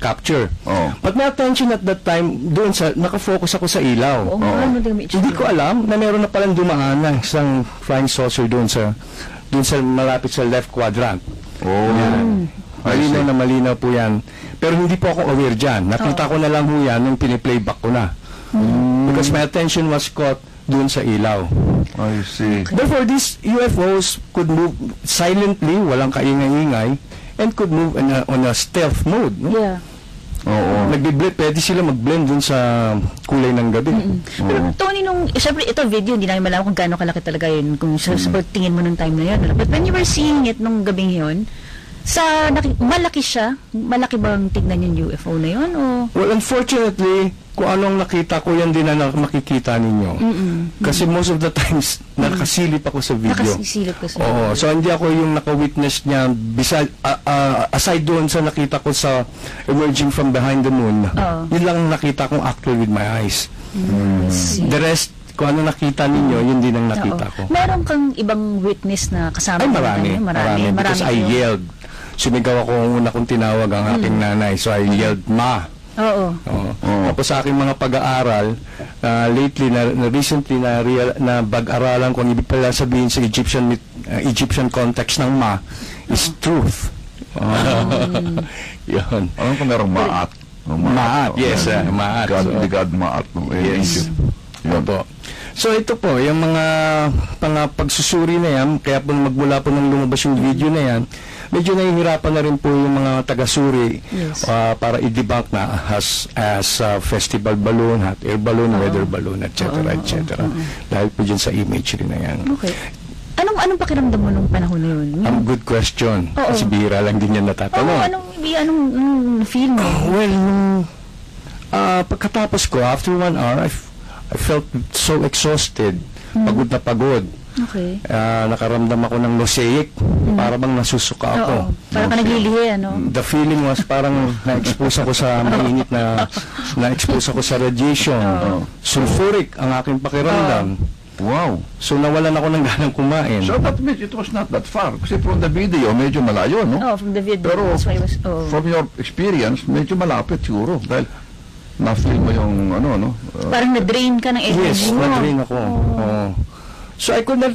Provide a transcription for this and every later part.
capture. Oh. But my attention at that time, doon sa, nakafocus ako sa ilaw. Hindi ko alam na meron na palang dumaan na isang flying saucer doon sa malapit sa left quadrant. Yan. Malinaw na malinaw po yan. Pero hindi po ako aware dyan. Nakita ko na lang po yan nung piniplayback ko na. Because my attention was caught doon sa ilaw. I see. Therefore, these UFOs could move silently, walang kaingay-ingay, and could move on a stealth mode. No? Yeah. Oo. Pwede sila mag-blend dun sa kulay ng gabi. Pero Tony, siyempre ito video, hindi namin malaman kung gaano kalaki talaga yun, kung sa tingin mo nung time na yun. But when you were seeing it nung gabing yun, malaki siya? Malaki bang tignan yung UFO na yun? O? Well, unfortunately, kung anong nakita ko, yan din na makikita ninyo. Kasi most of the times, nakasilip ako sa video. Nakasilip ko sa video. Oo, so hindi ako yung naka-witness niya, aside doon sa nakita ko sa emerging from behind the moon, yun lang nakita kong actually with my eyes. The rest, kung ano nakita ninyo, yun din ang nakita ko. Meron kang ibang witness na kasama? Ay, marami. Because I yelled. Sumigaw ako una kong tinawag ang aking nanay. So I yelled, "Ma!" Oo. Tapos sa aking mga pag-aaral, recently na bag-aralan ko, ang ibig pala sabihin sa Egyptian context ng ma is truth. Yun. Alam ko merong maat. Maat, yes. Maat. God maat. Yes. Yun po. So ito po, yung mga pagsusuri na yan, kaya po magmula po nang lumabas yung video na yan, medyo nahihirapan na rin po yung mga taga-suri para i-debunk na as festival balloon, hot air balloon, weather balloon, etc. etc. Dahil po dyan sa imagery na yan. Okay. Anong pakiramdam mo nung panahon na yun? Good question. Kasi bihira lang din yan natatanong. Anong feel mo? Well, pagkatapos ko, after 1 hour, I felt so exhausted. Pagod na pagod. Okay. Nakaramdam ako ng nauseic. Para bang nasusuka ako. Parang ka naglilihi, ano? The feeling was parang na-expose ako sa mainit na-expose ako sa radiation. Sulfuric ang aking pakiramdam. Wow. So nawalan ako ng ganang kumain. So that means it was not that far. Kasi from the video, medyo malayo, no? From the video. Pero that's why it was, from your experience, medyo malapit siguro. Dahil na-feel mo yung no? Parang na-drain ka ng energy mo. Yes, na-drain ako. So I could not,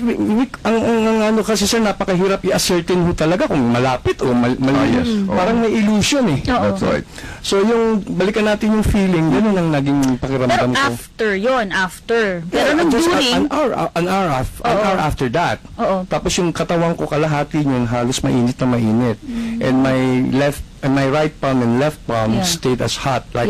ang kasi sir, napakahirap i-ascertain ho talaga kung malapit o malayo. Parang may illusion eh. That's right. So yung, balikan natin yung feeling, yun ang naging pakiramdam ko. Pero after. Pero nung during... An hour after that. Tapos yung katawan ko kalahati yun, halos mainit na mainit. And my right palm and left palm stayed as hot, like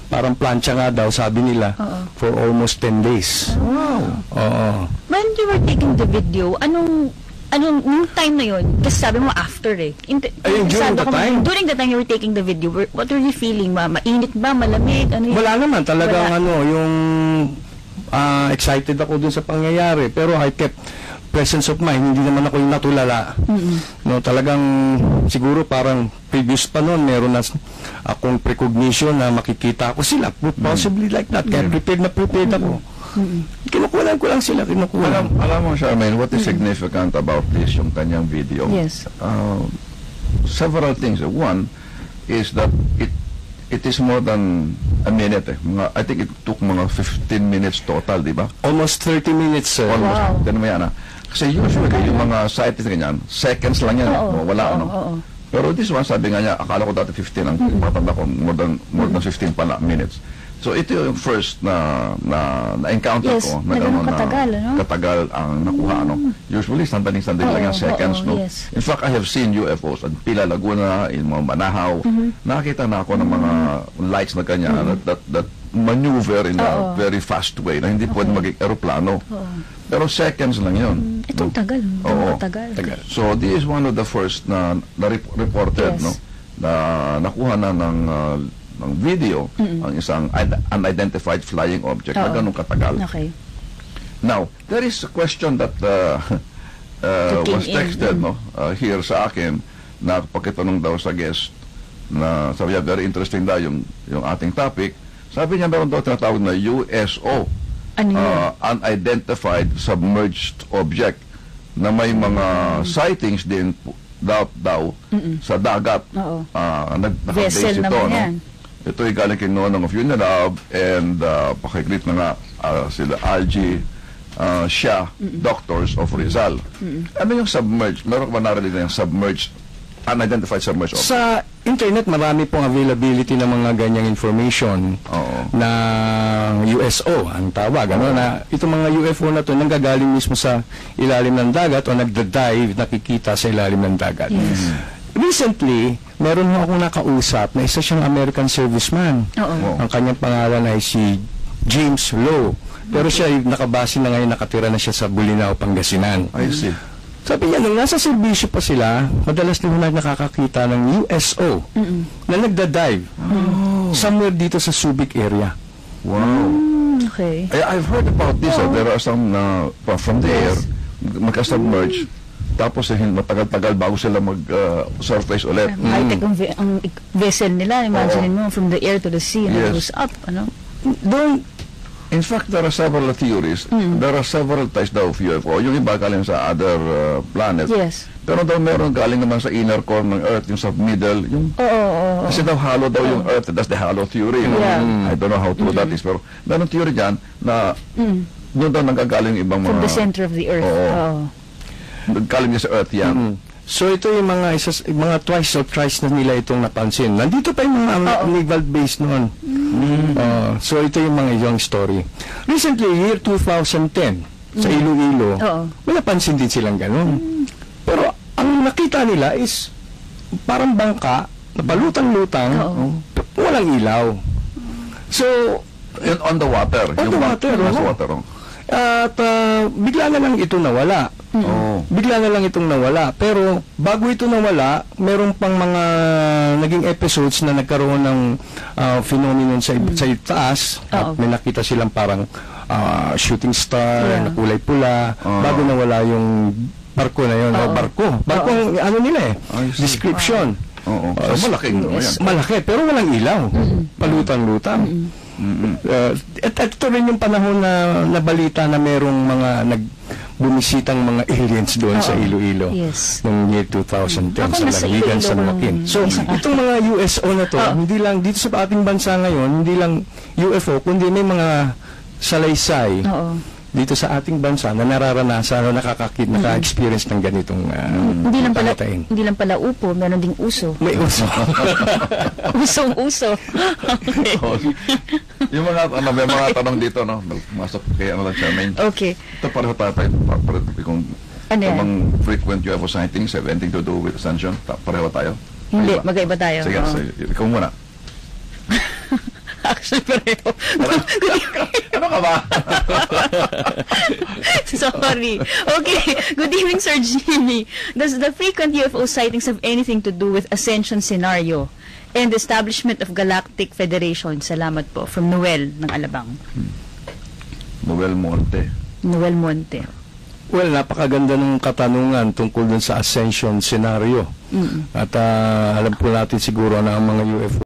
parang plancha nga daw, sabi nila, for almost 10 days. Wow. When you were taking the video, anong time na yun? Kasi sabi mo after eh. During the time you were taking the video, what were you feeling? Mainit ba? Malamig? Wala naman. Talagang yung excited ako dun sa pangyayari. Pero I kept presence of mind, hindi naman ako yung natulala. No, talagang siguro parang previous pa noon, meron na akong precognition na makikita ako sila. Possibly like that. Kaya prepared ako. Kinukulan ko lang sila, Alam mo, Charmaine, what is significant about this, yung kanyang video? Yes. Several things. One is that it is more than a minute. I think it took mga 15 minutes total, di ba? Almost 30 minutes, sir. Almost. Wow. Yan. Kasi usually, yung mga sites ganyan, seconds lang yan. Wala, Pero this one, sabi nga niya, akala ko dati 15 ang matanda ko, more than 15 pala minutes. So ito yung first na encounter ko na katagal ang nakuha. Usually, sandali lang yung seconds. In fact, I have seen UFOs at Pila Laguna, in mga Manahaw. Nakakita na ako ng mga lights na kanya that maneuver in a very fast way na hindi pwede maging aeroplano. Pero seconds lang yun. Itong tagal. Tagal. So this is one of the first na reported na nakuha na ng video ang isang unidentified flying object na ganun katagal. Okay. Now, there is a question that was texted here sa akin na pakitanong daw sa guest na sabi niya, very interesting daw yung ating topic. Sabi niya, meron daw tinatawag na USO, unidentified submerged object, na may mga sightings din daw sa dagat. Oo. Naka-base Vessel ito, naman no? yan. Ito ay galing kay Nonong of Unilab and pakiklit na nga sila Algie Shah, Doctors of Rizal. Ano yung submerged? Meron ka ba narinig na yung submerged, unidentified submerged object? Sa internet, marami pong availability ng mga ganyang information na USO, ang tawag. Ano, na itong mga UFO na to nanggagaling mismo sa ilalim ng dagat o nagda-dive, nakikita sa ilalim ng dagat. Yes. Recently, meron mo akong nakausap na isa siyang American serviceman. Oo. Ang kanyang pangalan ay si James Lowe. Pero siya ay nakabase na ngayon, nakatira na siya sa Bolinao, Pangasinan. I see. Sabi niya, nung nasa serbisyo pa sila, madalas na nakakakita ng USO na nagda-dive somewhere dito sa Subic area. Wow. Okay. I've heard about this. There are some from the air, magka-submerge. Tapos matagal-tagal bago sila mag-surface ulit. High-tech ang vessel nila. Imagine mo, from the air to the sea, and it goes up. Ano? Doon, In fact, there are several theories. There are several types daw of UFO. Yung iba galing sa other planets. Yes. Pero daw meron galing naman sa inner core ng Earth, yung sa middle. Yung, kasi daw hollow daw yung Earth. That's the hollow theory. No? Yeah. I don't know how true that is. Pero meron theory dyan na doon daw nanggagaling yung ibang mga... From the center of the Earth. Oo. Naggaling niya sa Earth yan. so ito yung mga twice or thrice na nila itong napansin. Nandito pa yung mga naval base noon. So ito yung mga young story. Recently, year 2010, sa Iloilo, may napansin din silang ganun. Pero ang nakita nila is parang bangka, napalutang-lutang, walang ilaw. So, On the water. On the water, Nasa water. at bigla na lang ito nawala. Bigla na lang itong nawala. Pero bago ito nawala, meron pang mga naging episodes na nagkaroon ng phenomenon sa taas. At may nakita silang parang shooting star na kulay pula. Bago nawala yung barko na yun. Barko ang ano nila description. So Malaki, pero walang ilaw. Palutang-lutang. At ito rin yung panahon na nabalita na merong mga bumisitang mga aliens doon sa Iloilo noong year 2010 sa Lalawigan, San Joaquin. So, itong mga USO na to, hindi lang dito sa ating bansa ngayon, hindi lang UFO, kundi may mga salaysay dito sa ating bansa na nararanasan o naka-experience ng ganitong hindi lang pala upo, meron ding uso. May uso. Usong-uso. Okay. Yung may mga tanong dito, no? Masok kay lang siya. Okay. Ito pareho tayo. Kung bang frequent UFO sightings have anything to do with ascension, pareho tayo? Hindi, magkaiba tayo. Sige, ikaw muna. Actually, pareho. Ano ka ba? Sorry. Okay. Good evening, Sir Jimmy. Does the frequent UFO sightings have anything to do with ascension scenario and establishment of Galactic Federation? Salamat po. From Noel ng Alabang. Noel Monte. Noel Monte. Well, napakaganda ng katanungan tungkol dun sa ascension scenario. At alam po natin siguro na ang mga UFO